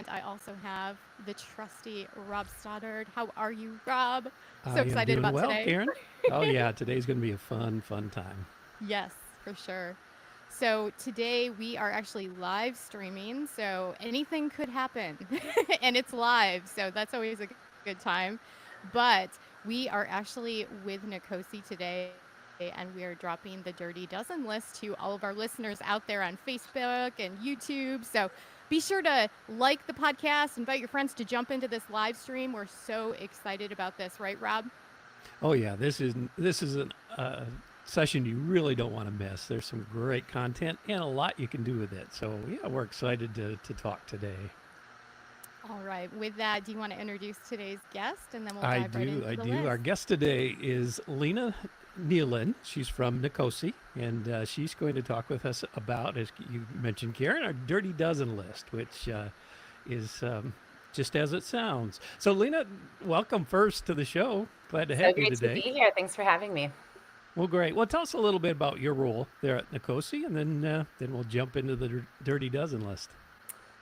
I also have the trusty Rob Stoddard. How are you, Rob? So I am excited doing about well, today. Karen. Oh, yeah, today's going to be a fun time. Yes, for sure. So today we are actually live streaming, so anything could happen, and it's live, so that's always a good time. But we are actually with Nikosi today, and we are dropping the Dirty Dozen list to all of our listeners out there on Facebook and YouTube. So be sure to like the podcast, invite your friends to jump into this live stream. We're so excited about this, right, Rob? Oh, yeah, this is a session you really don't want to miss. There's some great content and a lot you can do with it. So, yeah, we're excited to talk today. All right. With that, do you want to introduce today's guest and then we'll I dive right do, into I the do. Our list? guest today is Lena Nealon. She's from Nikosi, and she's going to talk with us about, as you mentioned, Karen, our Dirty Dozen list, which is just as it sounds. So, Lena, welcome first to the show. Glad to So have you great to today. be here. Thanks for having me. Well, great. Well, tell us a little bit about your role there at Nikosi, and then we'll jump into the Dirty Dozen list.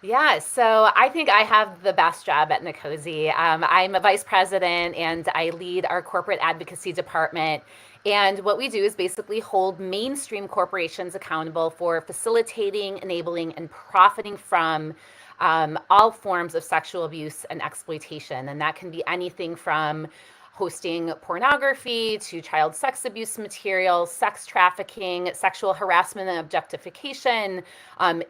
Yeah, so I think I have the best job at Nikosi. I'm a vice president and I lead our corporate advocacy department. And what we do is basically hold mainstream corporations accountable for facilitating, enabling, and profiting from all forms of sexual abuse and exploitation. And that can be anything from hosting pornography to child sex abuse material, sex trafficking, sexual harassment and objectification,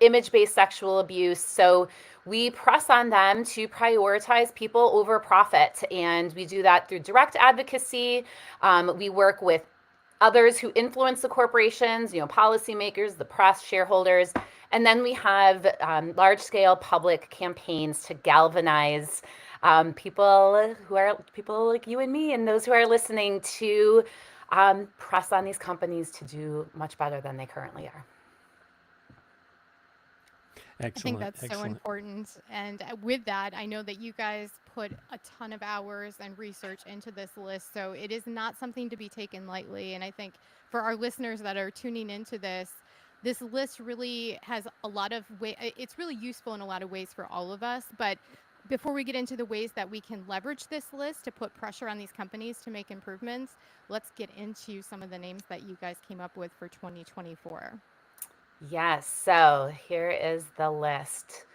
image-based sexual abuse. So we press on them to prioritize people over profit. And we do that through direct advocacy. We work with others who influence the corporations, policymakers, the press, shareholders. And then we have large-scale public campaigns to galvanize people like you and me and those who are listening to press on these companies to do much better than they currently are. I think Excellent, that's so excellent. important. And with that, I know that you guys put a ton of hours and research into this list. So it is not something to be taken lightly. And I think for our listeners that are tuning into this list really has a lot of way. It's really useful in a lot of ways for all of us. But before we get into the ways that we can leverage this list to put pressure on these companies to make improvements, let's get into some of the names that you guys came up with for 2024. Yes, so here is the list: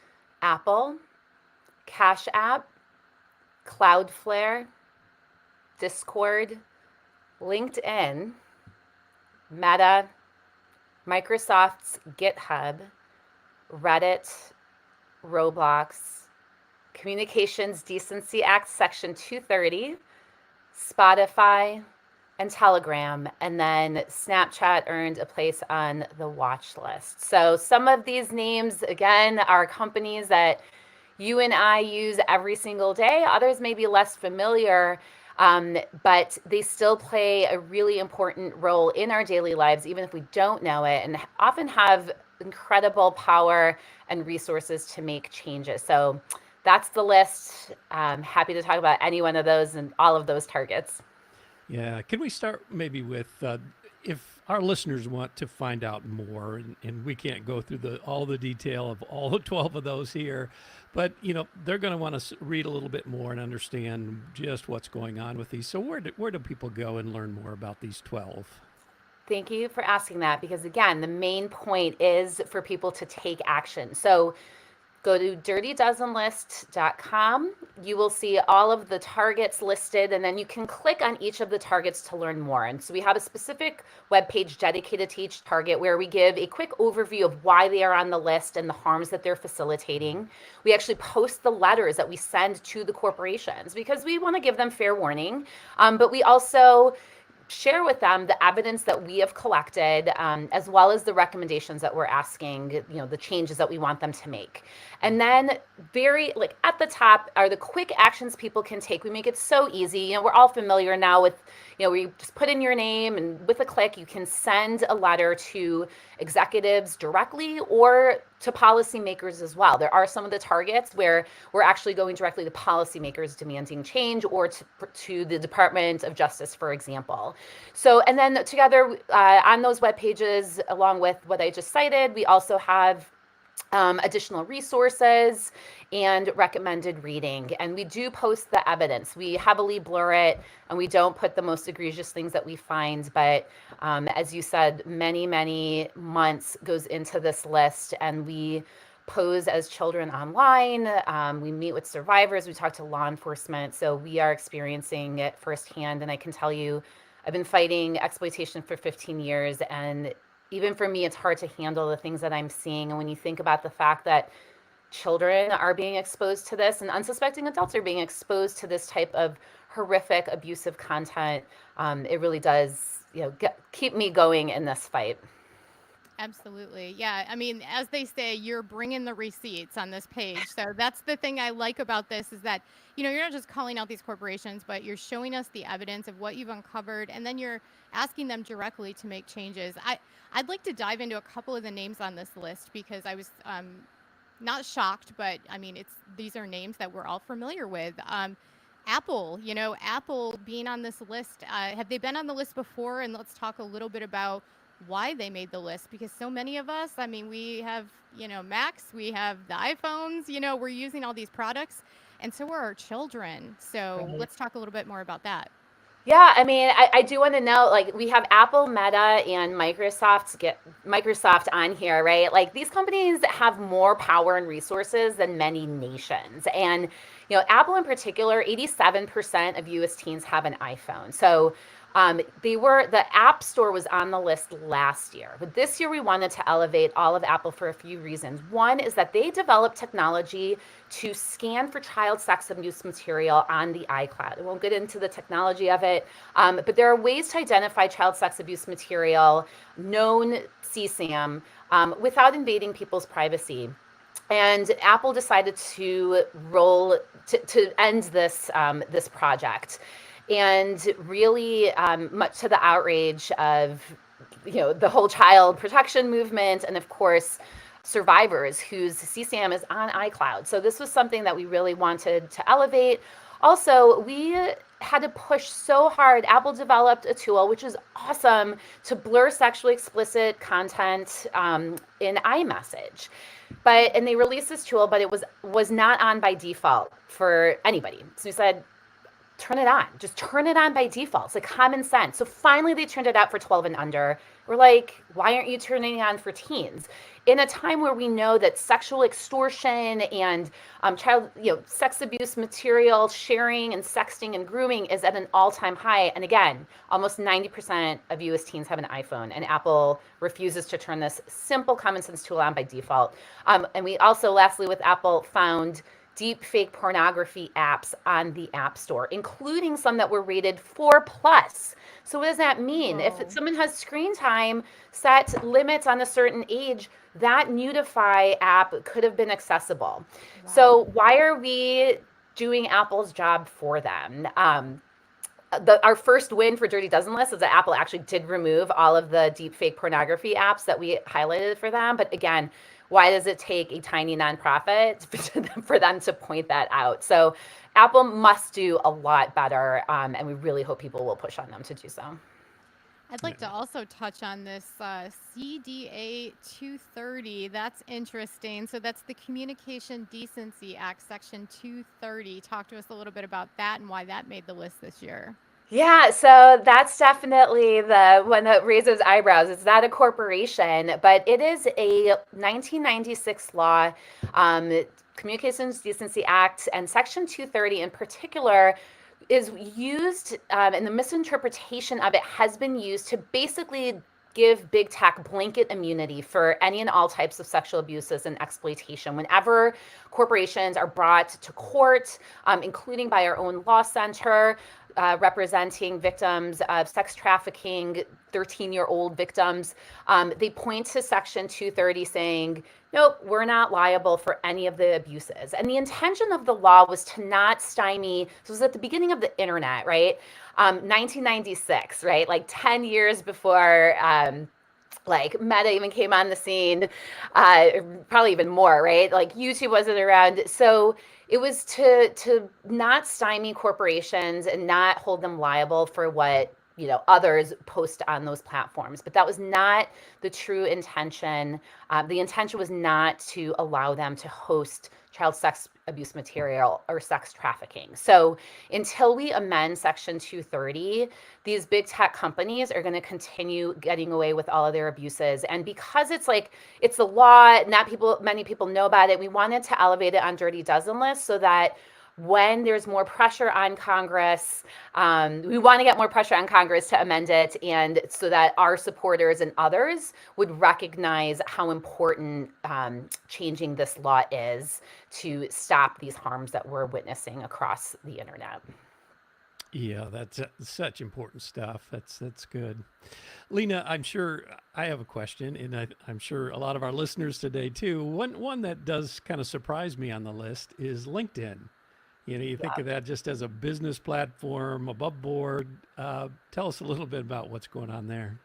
Apple, Cash App, Cloudflare, Discord, LinkedIn, Meta, Microsoft's GitHub, Reddit, Roblox, Communications Decency Act Section 230, Spotify, and Telegram. And then Snapchat earned a place on the watch list. So some of these names, again, are companies that you and I use every single day. Others may be less familiar, but they still play a really important role in our daily lives, even if we don't know it, and often have incredible power and resources to make changes. So that's the list. Happy to talk about any one of those and all of those targets. Yeah, can we start maybe with if our listeners want to find out more, and we can't go through all the detail of all the 12 of those here, but they're going to want to read a little bit more and understand just what's going on with these. So where do people go and learn more about these 12? Thank you for asking that because, again, the main point is for people to take action. So go to dirtydozenlist.com. You will see all of the targets listed, and then you can click on each of the targets to learn more. And so we have a specific webpage dedicated to each target where we give a quick overview of why they are on the list and the harms that they're facilitating. We actually post the letters that we send to the corporations because we want to give them fair warning, but we also share with them the evidence that we have collected, as well as the recommendations that we're asking, the changes that we want them to make. And then at the top are the quick actions people can take. We make it so easy. We're all familiar now with, where you just put in your name and with a click, you can send a letter to executives directly or to policymakers as well. There are some of the targets where we're actually going directly to policymakers demanding change or to the Department of Justice, for example. So, and then together on those web pages, along with what I just cited, we also have additional resources, and recommended reading. And we do post the evidence. We heavily blur it and we don't put the most egregious things that we find. But as you said, many, many months goes into this list, and we pose as children online. We meet with survivors, we talk to law enforcement. So we are experiencing it firsthand. And I can tell you, I've been fighting exploitation for 15 years, and even for me, it's hard to handle the things that I'm seeing. And when you think about the fact that children are being exposed to this and unsuspecting adults are being exposed to this type of horrific, abusive content, it really does, keep me going in this fight. Absolutely. Yeah. I mean, as they say, you're bringing the receipts on this page. So that's the thing I like about this is that, you're not just calling out these corporations, but you're showing us the evidence of what you've uncovered, and then you're asking them directly to make changes. I'd like to dive into a couple of the names on this list because I was not shocked, but I mean, these are names that we're all familiar with. Apple, Apple being on this list. Have they been on the list before? And let's talk a little bit about why they made the list, because so many of us, I mean, we have, Macs, we have the iPhones, we're using all these products, and so are our children. So Right. let's talk a little bit more about that. Yeah, I mean, I do want to know, like, we have Apple, Meta, and Microsoft on here, right? Like, these companies have more power and resources than many nations. And, Apple in particular, 87% of US teens have an iPhone. So the App Store was on the list last year, but this year we wanted to elevate all of Apple for a few reasons. One is that they developed technology to scan for child sex abuse material on the iCloud. I won't get into the technology of it, but there are ways to identify child sex abuse material, known CSAM, without invading people's privacy. And Apple decided to end this project, and really, much to the outrage of the whole child protection movement, and of course survivors whose CSAM is on iCloud. So this was something that we really wanted to elevate. Also, we had to push so hard. Apple developed a tool, which is awesome, to blur sexually explicit content in iMessage. And they released this tool, but it was not on by default for anybody. So we said, turn it on. Just turn it on by default. It's like common sense. So finally they turned it out for 12 and under. We're like, why aren't you turning it on for teens? In a time where we know that sexual extortion and child, sex abuse material sharing and sexting and grooming is at an all-time high. And again, almost 90% of US teens have an iPhone, and Apple refuses to turn this simple common sense tool on by default. And we also, lastly, with Apple, found deep fake pornography apps on the App Store, including some that were rated 4+. So what does that mean? Whoa. If someone has screen time set limits on a certain age, that Newtify app could have been accessible. Wow. So why are we doing Apple's job for them? Our first win for Dirty Dozen List is that Apple actually did remove all of the deep fake pornography apps that we highlighted for them. But again, why does it take a tiny nonprofit for them to point that out? So Apple must do a lot better, and we really hope people will push on them to do so. I'd like to also touch on this CDA 230. That's interesting. So that's the Communication Decency Act, Section 230. Talk to us a little bit about that and why that made the list this year. Yeah, so that's definitely the one that raises eyebrows. It's not a corporation, but it is a 1996 law, Communications Decency Act, and Section 230 in particular is used, and the misinterpretation of it has been used to basically give big tech blanket immunity for any and all types of sexual abuses and exploitation. Whenever corporations are brought to court, including by our own law center, representing victims of sex trafficking, 13-year-old victims, they point to Section 230 saying, nope, we're not liable for any of the abuses. And the intention of the law was to not stymie, so it was at the beginning of the internet, right? 1996, right? Like 10 years before like Meta even came on the scene, probably even more, right? Like YouTube wasn't around. So it was to not stymie corporations and not hold them liable for what others post on those platforms. But that was not the true intention. The intention was not to allow them to host child sex abuse material or sex trafficking. So until we amend Section 230, these big tech companies are going to continue getting away with all of their abuses. And because it's the law, not many people know about it, we wanted to elevate it on Dirty Dozen list so that when there's more pressure on Congress, we want to get more pressure on Congress to amend it, and so that our supporters and others would recognize how important changing this law is to stop these harms that we're witnessing across the internet. Yeah, that's such important stuff. That's good. Lena, I'm sure I have a question, and I'm sure a lot of our listeners today too. One that does kind of surprise me on the list is LinkedIn. You think Yeah. of that just as a business platform above board. Tell us a little bit about what's going on there.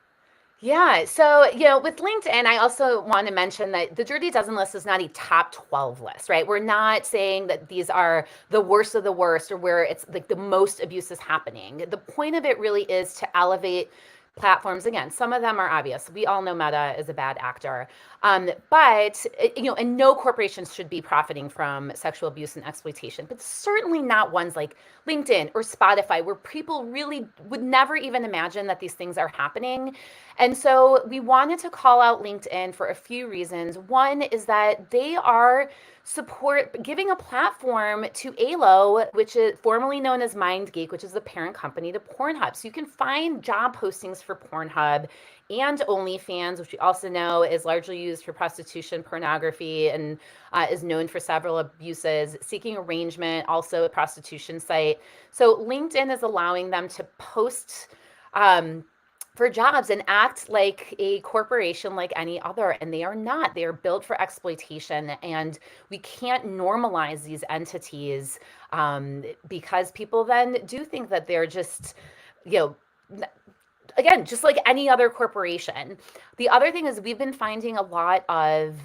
Yeah. So, with LinkedIn, I also want to mention that the Dirty Dozen list is not a top 12 list, right? We're not saying that these are the worst of the worst or where it's like the most abuse is happening. The point of it really is to elevate platforms. Again, some of them are obvious. We all know Meta is a bad actor. But, and no corporations should be profiting from sexual abuse and exploitation, but certainly not ones like LinkedIn or Spotify, where people really would never even imagine that these things are happening. And so we wanted to call out LinkedIn for a few reasons. One is that they are giving a platform to ALO, which is formerly known as MindGeek, which is the parent company to Pornhub. So you can find job postings for Pornhub and OnlyFans, which we also know is largely used for prostitution, pornography, and is known for several abuses. Seeking Arrangement, also a prostitution site. So LinkedIn is allowing them to post for jobs and act like a corporation like any other, and they are not. They are built for exploitation, and we can't normalize these entities because people then do think that they're just, you know, again, just like any other corporation. The other thing is we've been finding a lot of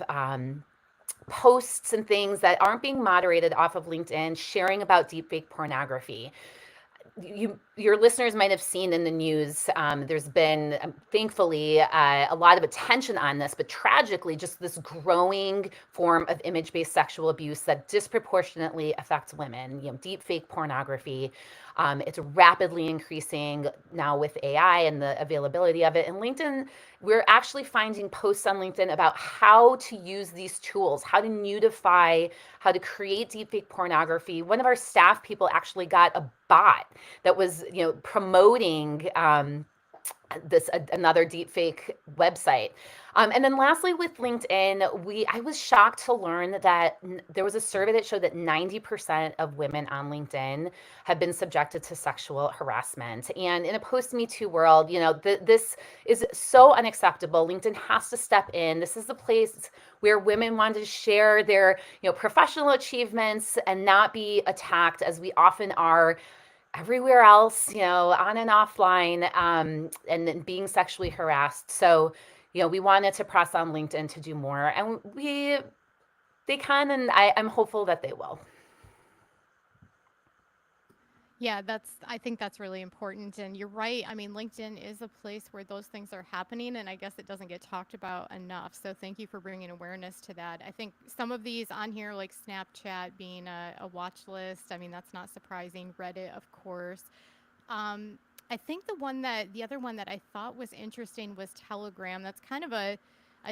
posts and things that aren't being moderated off of LinkedIn sharing about deepfake pornography. Your listeners might have seen in the news, there's been, thankfully, a lot of attention on this, but tragically, just this growing form of image-based sexual abuse that disproportionately affects women, deep fake pornography. It's rapidly increasing now with AI and the availability of it. And LinkedIn, we're actually finding posts on LinkedIn about how to use these tools, how to nudify, how to create deepfake pornography. One of our staff people actually got a bot that was, promoting another deepfake website. And then lastly, with LinkedIn, I was shocked to learn that there was a survey that showed that 90% of women on LinkedIn have been subjected to sexual harassment. And in a post-Me Too world, this is so unacceptable. LinkedIn has to step in. This is the place where women want to share their, professional achievements and not be attacked as we often are everywhere else, on and offline, and then being sexually harassed. So, we wanted to press on LinkedIn to do more, and they can, and I'm hopeful that they will. Yeah, I think that's really important. And you're right. I mean, LinkedIn is a place where those things are happening, and I guess it doesn't get talked about enough. So thank you for bringing awareness to that. I think some of these on here, like Snapchat being a watch list, I mean, that's not surprising. Reddit, of course. I think the other one that I thought was interesting was Telegram. That's kind of a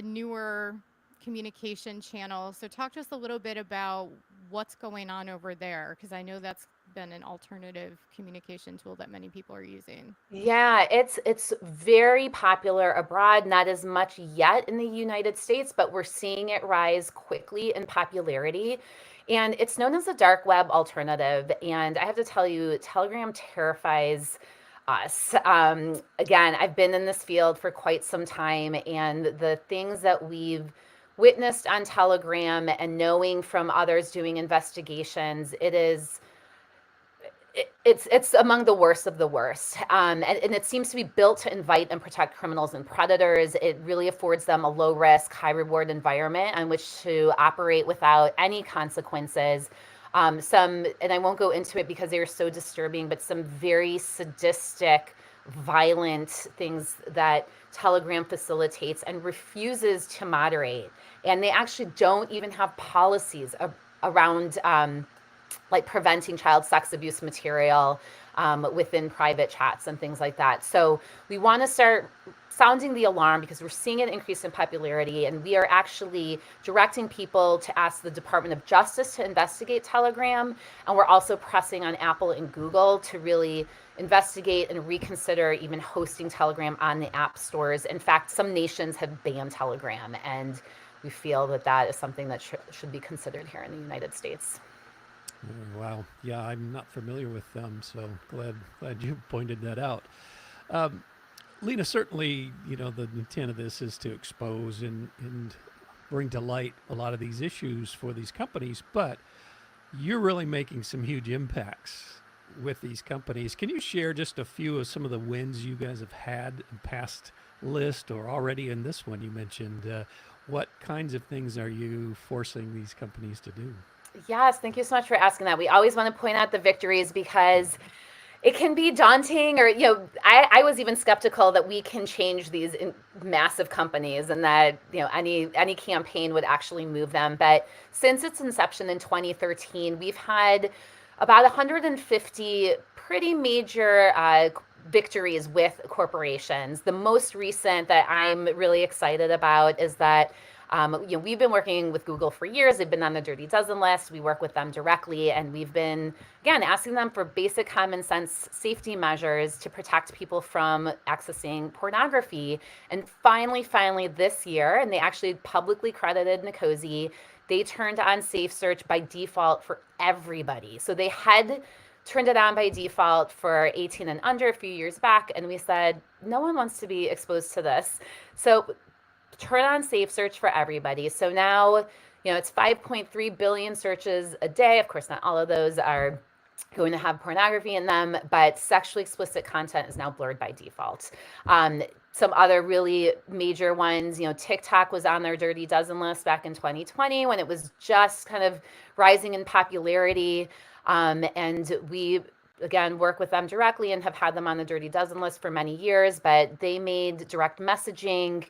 newer communication channel. So talk to us a little bit about what's going on over there, because I know that's been an alternative communication tool that many people are using. Yeah, it's very popular abroad, not as much yet in the United States, but we're seeing it rise quickly in popularity. And it's known as a dark web alternative. And I have to tell you, Telegram terrifies us. Again, I've been in this field for quite some time, and the things that we've witnessed on Telegram and knowing from others doing investigations, it's among the worst of the worst. And it seems to be built to invite and protect criminals and predators. It really affords them a low risk, high reward environment on which to operate without any consequences. And I won't go into it because they are so disturbing, but some very sadistic violent things that Telegram facilitates and refuses to moderate. And they actually don't even have policies around like preventing child sex abuse material within private chats and things like that. So we want to start sounding the alarm because we're seeing an increase in popularity, and we are actually directing people to ask the Department of Justice to investigate Telegram, and we're also pressing on Apple and Google to really investigate and reconsider even hosting Telegram on the app stores. In fact, some nations have banned Telegram, and we feel that that is something that should be considered here in the United States. Oh, wow. Yeah, I'm not familiar with them, so glad you pointed that out. Lena, certainly, the intent of this is to expose and bring to light a lot of these issues for these companies, but you're really making some huge impacts with these companies. Can you share just a few of some of the wins you guys have had in past list or already in this one you mentioned? What kinds of things are you forcing these companies to do? Yes, thank you so much for asking that. We always want to point out the victories because it can be daunting, or I was even skeptical that we can change these massive companies and that any campaign would actually move them. But since its inception in 2013, we've had about 150 pretty major victories with corporations. The most recent that I'm really excited about is that we've been working with Google for years. They've been on the Dirty Dozen list. We work with them directly, and we've been, again, asking them for basic common sense safety measures to protect people from accessing pornography. And finally, this year, and they actually publicly credited Nikosi, they turned on Safe Search by default for everybody. So they had turned it on by default for 18 and under a few years back, and we said, no one wants to be exposed to this. So turn on Safe Search for everybody. So now, it's 5.3 billion searches a day. Of course, not all of those are going to have pornography in them, but sexually explicit content is now blurred by default. Some other really major ones, TikTok was on their Dirty Dozen list back in 2020 when it was just kind of rising in popularity. And we, again, work with them directly and have had them on the Dirty Dozen list for many years, but they made direct messaging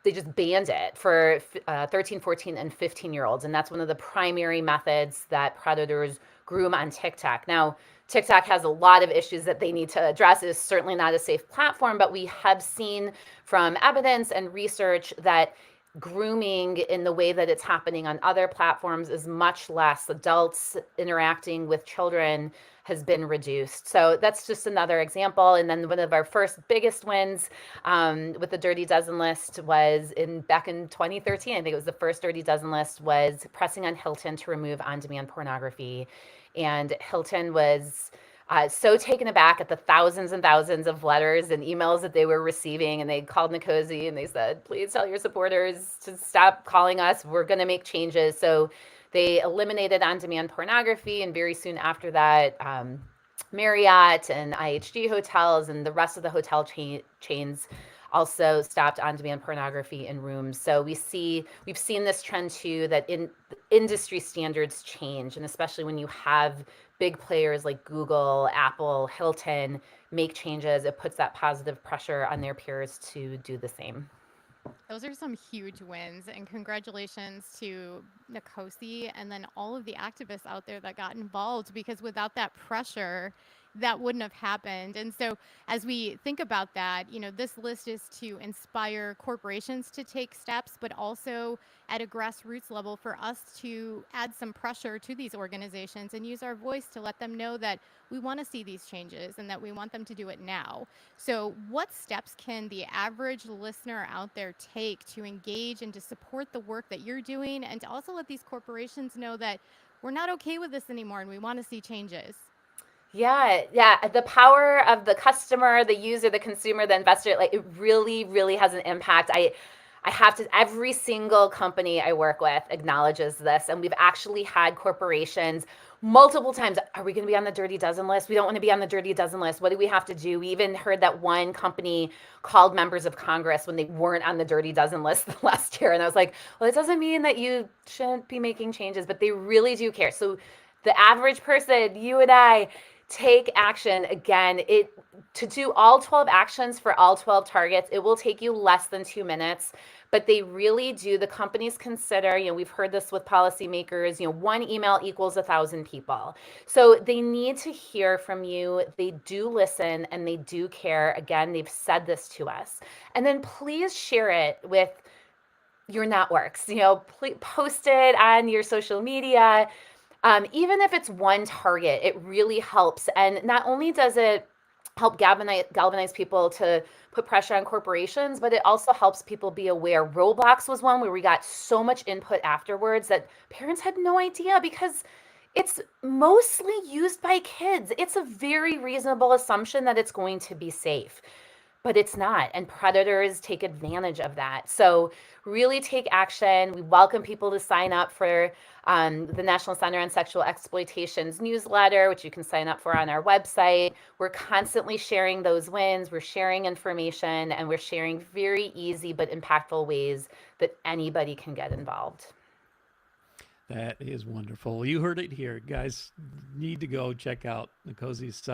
they just banned it for 13, 14, and 15-year-olds. And that's one of the primary methods that predators groom on TikTok. Now, TikTok has a lot of issues that they need to address. It is certainly not a safe platform, but we have seen from evidence and research that grooming in the way that it's happening on other platforms is much less. Adults interacting with children has been reduced. So that's just another example. And then one of our first biggest wins with the Dirty Dozen list was back in 2013. I think it was the first Dirty Dozen list was pressing on Hilton to remove on-demand pornography. And Hilton was so taken aback at the thousands and thousands of letters and emails that they were receiving. And they called Nikosi and they said, please tell your supporters to stop calling us. We're going to make changes. So they eliminated on-demand pornography. And very soon after that, Marriott and IHG hotels and the rest of the hotel chains also stopped on-demand pornography in rooms. So we've seen this trend too, that industry standards change, and especially when you have big players like Google, Apple, Hilton make changes, it puts that positive pressure on their peers to do the same. Those are some huge wins, and congratulations to Nikosi and then all of the activists out there that got involved, because without that pressure, that wouldn't have happened. And so, as we think about that, this list is to inspire corporations to take steps, but also at a grassroots level for us to add some pressure to these organizations and use our voice to let them know that we want to see these changes and that we want them to do it now. So, what steps can the average listener out there take to engage and to support the work that you're doing, and to also let these corporations know that we're not okay with this anymore and we want to see changes? Yeah. The power of the customer, the user, the consumer, the investor, like it really, really has an impact. I have to, every single company I work with acknowledges this. And we've actually had corporations multiple times. Are we going to be on the Dirty Dozen list? We don't want to be on the Dirty Dozen list. What do we have to do? We even heard that one company called members of Congress when they weren't on the Dirty Dozen list last year. And I was like, well, it doesn't mean that you shouldn't be making changes, but they really do care. So The average person, you and I, take action. Again, it to do all 12 actions for all 12 targets, it will take you less than 2 minutes. But they really do. The companies consider, we've heard this with policymakers, one email equals 1,000 people. So they need to hear from you. They do listen and they do care. Again, they've said this to us. And then please share it with your networks. Post it on your social media. Even if it's one target, it really helps. And not only does it help galvanize people to put pressure on corporations, but it also helps people be aware. Roblox was one where we got so much input afterwards that parents had no idea because it's mostly used by kids. It's a very reasonable assumption that it's going to be safe, but it's not. And predators take advantage of that. So really take action. We welcome people to sign up for the National Center on Sexual Exploitation's newsletter, which you can sign up for on our website. We're constantly sharing those wins. We're sharing information, and we're sharing very easy but impactful ways that anybody can get involved. That is wonderful. You heard it here, guys. Need to go check out Nikosi's site.